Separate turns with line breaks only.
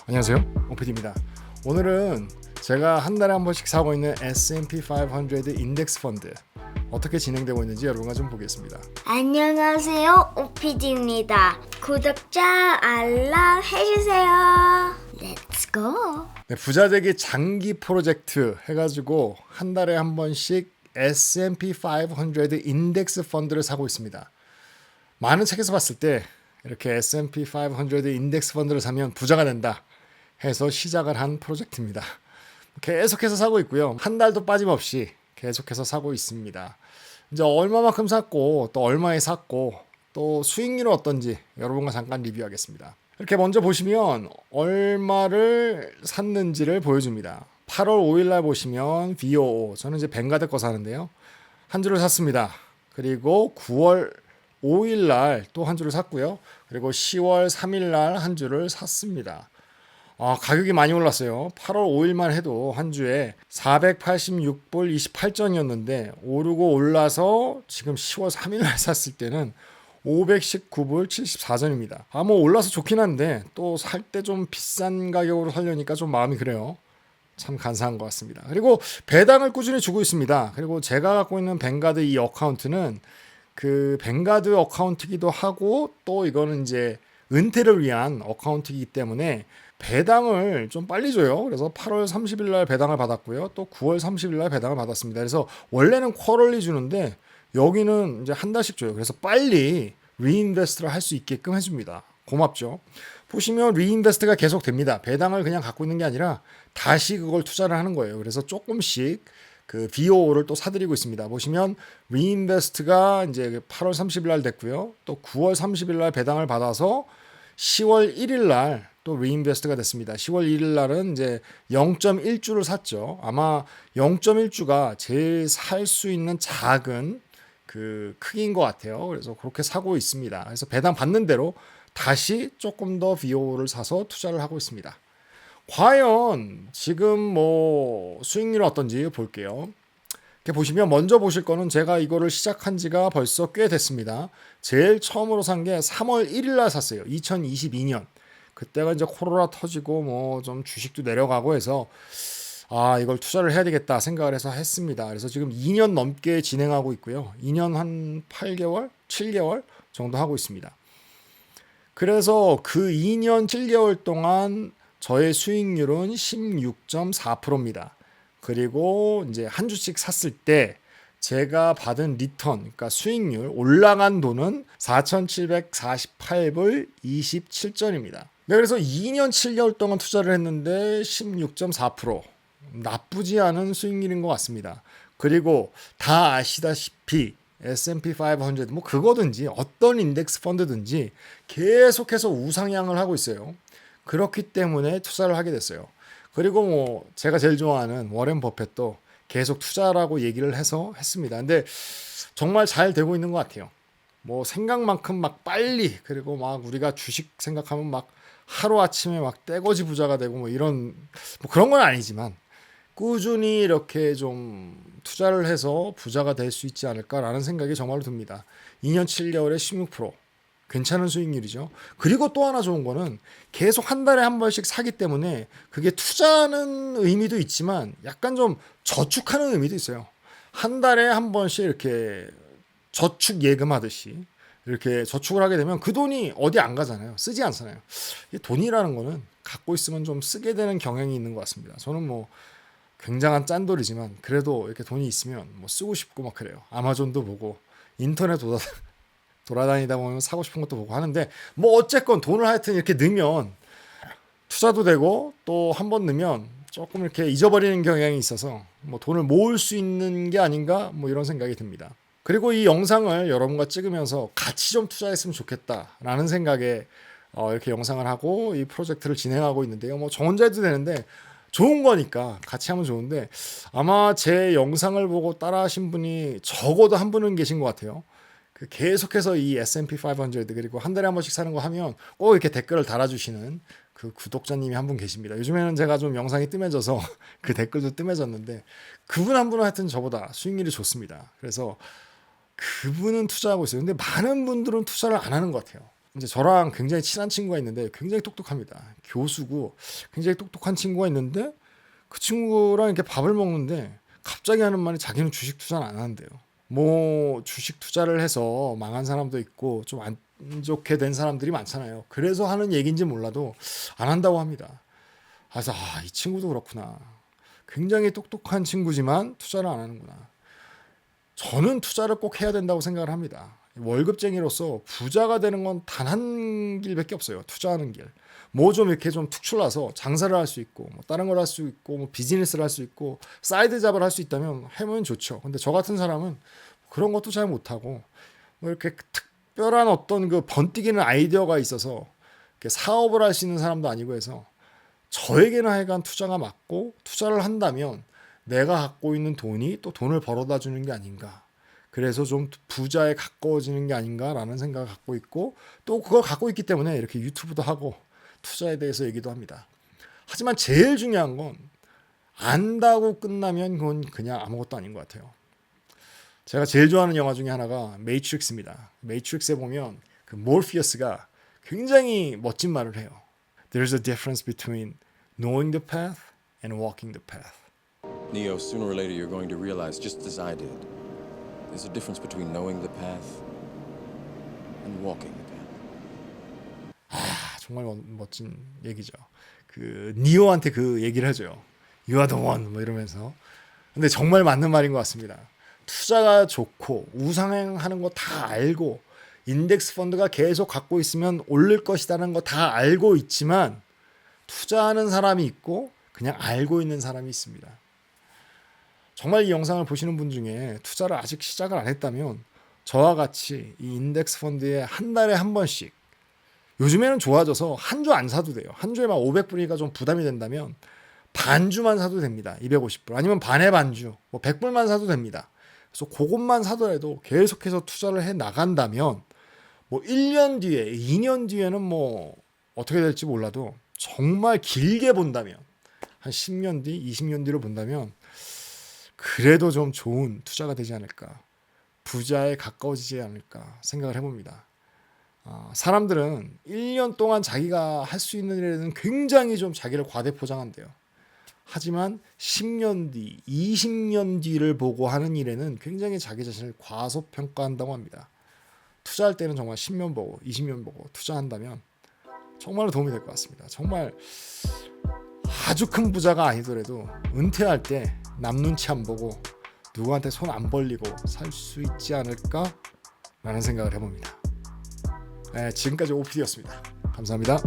안녕하세요, 오피디입니다. 오늘은 제가 한 달에 한 번씩 사고 있는 S&P 500 인덱스 펀드 어떻게 진행되고 있는지 여러분과 좀 보겠습니다.
안녕하세요, 오피디입니다. 구독자 알람 해주세요. Let's go.
네, 부자 되기 장기 프로젝트 해가지고 한 달에 한 번씩 S&P 500 인덱스 펀드를 사고 있습니다. 많은 책에서 봤을 때 이렇게 S&P 500 인덱스 펀드를 사면 부자가 된다 해서 시작을 한 프로젝트입니다. 계속해서 사고 있고요. 한 달도 빠짐없이 계속해서 사고 있습니다. 이제 얼마만큼 샀고 또 얼마에 샀고 또 수익률은 어떤지 여러분과 잠깐 리뷰하겠습니다. 이렇게 먼저 보시면 얼마를 샀는지를 보여줍니다. 8월 5일 날 보시면 VOO, 저는 이제 뱅가드 거 사는데요. 한 주를 샀습니다. 그리고 9월 5일 날 또 한 주를 샀고요. 그리고 10월 3일 날 한 주를 샀습니다. 가격이 많이 올랐어요. 8월 5일만 해도 한 주에 486불 28전이었는데 오르고 올라서 지금 10월 3일 날 샀을 때는 519불 74전입니다. 뭐 올라서 좋긴 한데 또 살 때 좀 비싼 가격으로 살려니까 좀 마음이 그래요. 참 간사한 것 같습니다. 그리고 배당을 꾸준히 주고 있습니다. 그리고 제가 갖고 있는 뱅가드 이 어카운트는 그 뱅가드 어카운트기도 하고 또 이거는 이제 은퇴를 위한 어카운트이기 때문에 배당을 좀 빨리 줘요. 그래서 8월 30일 날 배당을 받았고요. 또 9월 30일 날 배당을 받았습니다. 그래서 원래는 쿼럴리 주는데 여기는 이제 한 달씩 줘요. 그래서 빨리 리인베스트를 할 수 있게끔 해줍니다. 고맙죠. 보시면 리인베스트가 계속 됩니다. 배당을 그냥 갖고 있는 게 아니라 다시 그걸 투자를 하는 거예요. 그래서 조금씩 그 VO를 또 사드리고 있습니다. 보시면 리인베스트가 이제 8월 30일 날 됐고요. 또 9월 30일 날 배당을 받아서 10월 1일 날 또 리인베스트가 됐습니다. 10월 1일 날은 이제 0.1주를 샀죠. 아마 0.1주가 제일 살 수 있는 작은 그 크기인 것 같아요. 그래서 그렇게 사고 있습니다. 그래서 배당 받는 대로 다시 조금 더 VO를 사서 투자를 하고 있습니다. 과연 지금 뭐 수익률은 어떤지 볼게요. 이렇게 보시면 먼저 보실 거는 제가 이거를 시작한 지가 벌써 꽤 됐습니다. 제일 처음으로 산 게 3월 1일 날 샀어요. 2022년. 그때가 이제 코로나 터지고 뭐 좀 주식도 내려가고 해서 이걸 투자를 해야 되겠다 생각을 해서 했습니다. 그래서 지금 2년 넘게 진행하고 있고요. 2년 한 8개월, 7개월 정도 하고 있습니다. 그래서 그 2년 7개월 동안 저의 수익률은 16.4%입니다. 그리고 이제 한 주씩 샀을 때 제가 받은 리턴, 그러니까 수익률, 올라간 돈은 4,748불 27전입니다. 네, 그래서 2년 7개월 동안 투자를 했는데 16.4%. 나쁘지 않은 수익률인 것 같습니다. 그리고 다 아시다시피 S&P 500, 뭐 그거든지 어떤 인덱스 펀드든지 계속해서 우상향을 하고 있어요. 그렇기 때문에 투자를 하게 됐어요. 그리고 뭐 제가 제일 좋아하는 워렌 버핏도 계속 투자라고 얘기를 해서 했습니다. 근데 정말 잘 되고 있는 것 같아요. 뭐 생각만큼 막 빨리, 그리고 막 우리가 주식 생각하면 막 하루아침에 막 떼거지 부자가 되고 뭐 이런 뭐 그런 건 아니지만 꾸준히 이렇게 좀 투자를 해서 부자가 될 수 있지 않을까라는 생각이 정말로 듭니다. 2년 7개월에 16%. 괜찮은 수익률이죠. 그리고 또 하나 좋은 거는 계속 한 달에 한 번씩 사기 때문에 그게 투자하는 의미도 있지만 약간 좀 저축하는 의미도 있어요. 한 달에 한 번씩 이렇게 저축 예금하듯이 이렇게 저축을 하게 되면 그 돈이 어디 안 가잖아요. 쓰지 않잖아요. 이 돈이라는 거는 갖고 있으면 좀 쓰게 되는 경향이 있는 것 같습니다. 저는 뭐 굉장한 짠돌이지만 그래도 이렇게 돈이 있으면 뭐 쓰고 싶고 막 그래요. 아마존도 보고 인터넷 돌아다니다 보면 사고 싶은 것도 보고 하는데 뭐 어쨌건 돈을 하여튼 이렇게 넣으면 투자도 되고 또 한 번 넣으면 조금 이렇게 잊어버리는 경향이 있어서 뭐 돈을 모을 수 있는 게 아닌가 뭐 이런 생각이 듭니다. 그리고 이 영상을 여러분과 찍으면서 같이 좀 투자했으면 좋겠다라는 생각에 이렇게 영상을 하고 이 프로젝트를 진행하고 있는데요. 뭐 저 혼자 해도 되는데 좋은 거니까 같이 하면 좋은데 아마 제 영상을 보고 따라 하신 분이 적어도 한 분은 계신 것 같아요. 그 계속해서 이 S&P 500 그리고 한 달에 한 번씩 사는 거 하면 꼭 이렇게 댓글을 달아주시는 그 구독자님이 한 분 계십니다. 요즘에는 제가 좀 영상이 뜸해져서 그 댓글도 뜸해졌는데 그분 한 분은 하여튼 저보다 수익률이 좋습니다. 그래서 그분은 투자하고 있어요. 근데 많은 분들은 투자를 안 하는 것 같아요. 이제 저랑 굉장히 친한 친구가 있는데 굉장히 똑똑합니다. 교수고 굉장히 똑똑한 친구가 있는데 그 친구랑 이렇게 밥을 먹는데 갑자기 하는 말이 자기는 주식 투자는 안 하는데요. 뭐 주식 투자를 해서 망한 사람도 있고 좀 안 좋게 된 사람들이 많잖아요. 그래서 하는 얘기인지 몰라도 안 한다고 합니다. 그래서 이 친구도 그렇구나. 굉장히 똑똑한 친구지만 투자를 안 하는구나. 저는 투자를 꼭 해야 된다고 생각을 합니다. 월급쟁이로서 부자가 되는 건 단 한 길밖에 없어요. 투자하는 길. 뭐 좀 이렇게 좀 특출나서 장사를 할 수 있고, 뭐 다른 걸 할 수 있고, 뭐 비즈니스를 할 수 있고, 사이드 잡을 할 수 있다면 해보면 좋죠. 근데 저 같은 사람은 그런 것도 잘 못하고, 뭐 이렇게 특별한 어떤 그 번뜩이는 아이디어가 있어서 이렇게 사업을 할 수 있는 사람도 아니고 해서 저에게는 하여간 투자가 맞고 투자를 한다면 내가 갖고 있는 돈이 또 돈을 벌어다 주는 게 아닌가. 그래서 좀 부자에 가까워지는 게 아닌가라는 생각을 갖고 있고 또 그걸 갖고 있기 때문에 이렇게 유튜브도 하고 투자에 대해서 얘기도 합니다. 하지만 제일 중요한 건 안다고 끝나면 그건 그냥 아무것도 아닌 것 같아요. 제가 제일 좋아하는 영화 중에 하나가 매트릭스입니다. 매트릭스에 보면 그 모피어스가 굉장히 멋진 말을 해요. There's a difference between knowing the path and walking the path.
Neo, sooner or later you're going to realize, just as I did, there's a difference between knowing the path and walking the path.
정말 멋진 얘기죠. 그 니오한테 그 얘기를 해줘요. You are the one 뭐 이러면서. 근데 정말 맞는 말인 것 같습니다. 투자가 좋고 우상향하는 거 다 알고 인덱스 펀드가 계속 갖고 있으면 오를 것이라는 거 다 알고 있지만 투자하는 사람이 있고 그냥 알고 있는 사람이 있습니다. 정말 이 영상을 보시는 분 중에 투자를 아직 시작을 안 했다면 저와 같이 이 인덱스 펀드에 한 달에 한 번씩 요즘에는 좋아져서 한 주 안 사도 돼요. 한 주에 막 500불이니까 좀 부담이 된다면 반주만 사도 됩니다. 250불 아니면 반의 반주 뭐 100불만 사도 됩니다. 그래서 그것만 사더라도 계속해서 투자를 해 나간다면 뭐 1년 뒤에 2년 뒤에는 뭐 어떻게 될지 몰라도 정말 길게 본다면 한 10년 뒤 20년 뒤로 본다면 그래도 좀 좋은 투자가 되지 않을까 부자에 가까워지지 않을까 생각을 해봅니다. 사람들은 1년 동안 자기가 할 수 있는 일에는 굉장히 좀 자기를 과대포장한대요. 하지만 10년 뒤, 20년 뒤를 보고 하는 일에는 굉장히 자기 자신을 과소평가한다고 합니다. 투자할 때는 정말 10년 보고 20년 보고 투자한다면 정말로 도움이 될 것 같습니다. 정말 아주 큰 부자가 아니더라도 은퇴할 때 남 눈치 안 보고 누구한테 손 안 벌리고 살 수 있지 않을까라는 생각을 해봅니다. 네, 지금까지 OPD였습니다. 감사합니다.